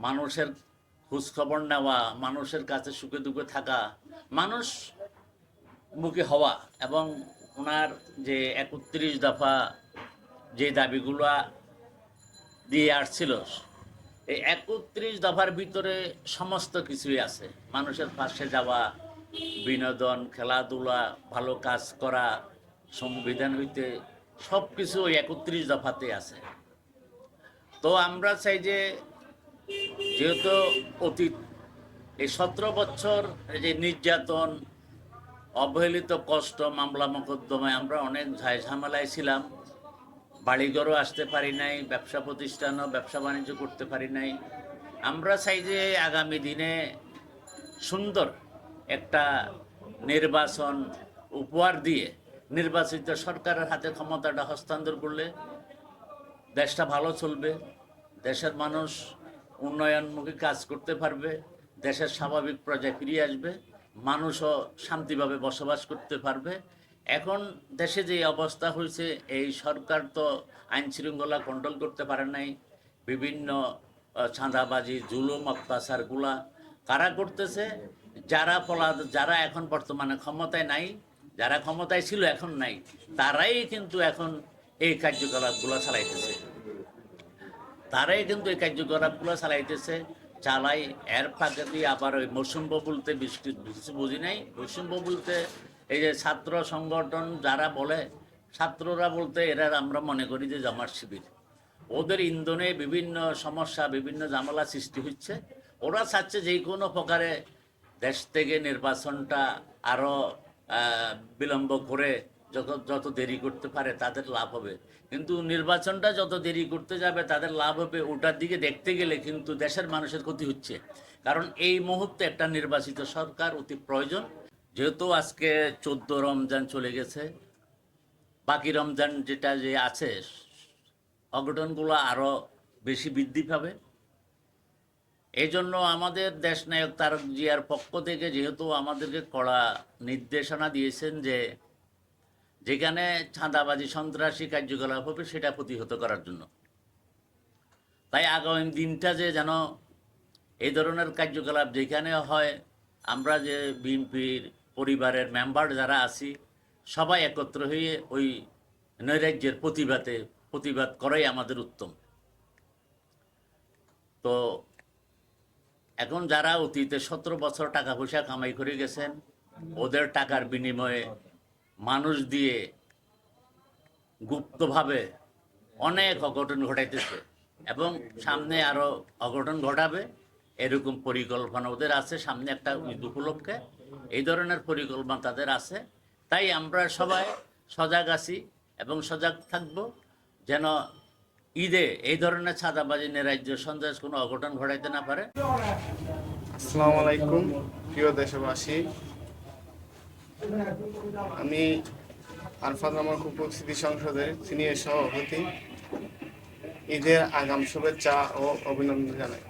মানুষের খোঁজখবর নেওয়া, মানুষের কাছে সুখে দুঃখে থাকা, মানুষ মুখী হওয়া এবং ওনার যে ৩১ দফা যে দাবিগুলো দিয়ে আসছিল, এই ৩১ দফার ভিতরে সমস্ত কিছুই আছে। মানুষের পাশে যাওয়া, বিনোদন, খেলাধুলা, ভালো কাজ করা, সংবিধান হইতে সব কিছু ওই ৩১ দফাতে আছে। তো আমরা চাই যে যেহেতু অতীত এই ১৭ বছর যে নির্যাতন, অবহেলিত কষ্ট, মামলা মোকদ্দমায় আমরা অনেক ঝামেলায় ছিলাম, বাড়িঘরও আসতে পারি নাই, ব্যবসা প্রতিষ্ঠানও ব্যবসা বাণিজ্য করতে পারি নাই। আমরা চাই যে আগামী দিনে সুন্দর একটা নির্বাচন উপহার দিয়ে নির্বাচিত সরকারের হাতে ক্ষমতাটা হস্তান্তর করলে দেশটা ভালো চলবে, দেশের মানুষ উন্নয়নমুখী কাজ করতে পারবে, দেশের স্বাভাবিক পর্যায়ে ফিরিয়ে আসবে, মানুষও শান্তিভাবে বসবাস করতে পারবে। এখন দেশে যে অবস্থা হয়েছে, এই সরকার তো আইন শৃঙ্খলা কন্ট্রোল করতে পারে নাই। বিভিন্ন চাঁদাবাজি, জুলুম, অত্যাচারগুলা কারা করতেছে? যারা এখন বর্তমানে ক্ষমতায় নাই, যারা ক্ষমতায় ছিল এখন নাই, তারাই কিন্তু এখন এই কার্যকলাপগুলো চালাইতেছে। চালাই। এর ফাঁকে দিয়ে আবার ওই মৌসুম্ব বলতে কিছু বুঝি নাই। মৌসুম্ব বলতে এই যে ছাত্র সংগঠন যারা বলে, ছাত্ররা বলতে এরা আমরা মনে করি যে জামাত শিবির। ওদের ইন্ধনে বিভিন্ন সমস্যা, বিভিন্ন ঝামেলা সৃষ্টি হচ্ছে। ওরা চাচ্ছে যে কোনো প্রকারে দেশ থেকে নির্বাচনটা আরও বিলম্ব করে যত দেরি করতে পারে তাদের লাভ হবে। কিন্তু নির্বাচনটা যত দেরি করতে যাবে তাদের লাভ হবে, ওটার দিকে দেখতে গেলে কিন্তু দেশের মানুষের ক্ষতি হচ্ছে। কারণ এই মুহূর্তে একটা নির্বাচিত সরকার অতি প্রয়োজন। যেহেতু আজকে 14 রমজান চলে গেছে, বাকি রমজান যেটা যে আছে, অঘটনগুলো আরও বেশি বৃদ্ধি পাবে। এই জন্য আমাদের দেশনায়ক তারেক জিয়ার পক্ষ থেকে যেহেতু আমাদেরকে কড়া নির্দেশনা দিয়েছেন যে যেখানে চাঁদাবাজি, সন্ত্রাসী কার্যকলাপ হবে সেটা প্রতিহত করার জন্য, তাই আগামী দিনটা যে যেন এই ধরনের কার্যকলাপ যেখানে হয়, আমরা যে বিএনপির পরিবারের মেম্বার যারা আছি সবাই একত্র হয়ে ওই নৈরাজ্যের প্রতিবাদ করাই আমাদের উত্তম। তো এখন যারা অতীতে 17 বছর টাকা পয়সা কামাই করে গেছেন, ওদের টাকার বিনিময়ে মানুষ দিয়ে গুপ্তভাবে অনেক অঘটন ঘটাইতেছে এবং সামনে আরও অঘটন ঘটাবে এরকম পরিকল্পনা ওদের আছে। সামনে একটা ঈদ উপলক্ষে এই ধরনের পরিকল্পনা তাদের আছে। তাই আমরা সবাই সজাগ আছি এবং সজাগ থাকব যেন ঈদে এই ধরনের ছাদাবাজি, নিরাজ্য, সন্ত্রাস কোনো অঘটন ঘটাইতে না পারে। আসসালামু আলাইকুম প্রিয় দেশবাসী, আমি আরফাত রহমান উপস্থিতি সংসদের সিনিয়র সভাপতি। ঈদের আগাম শুভেচ্ছা ও অভিনন্দন জানাই।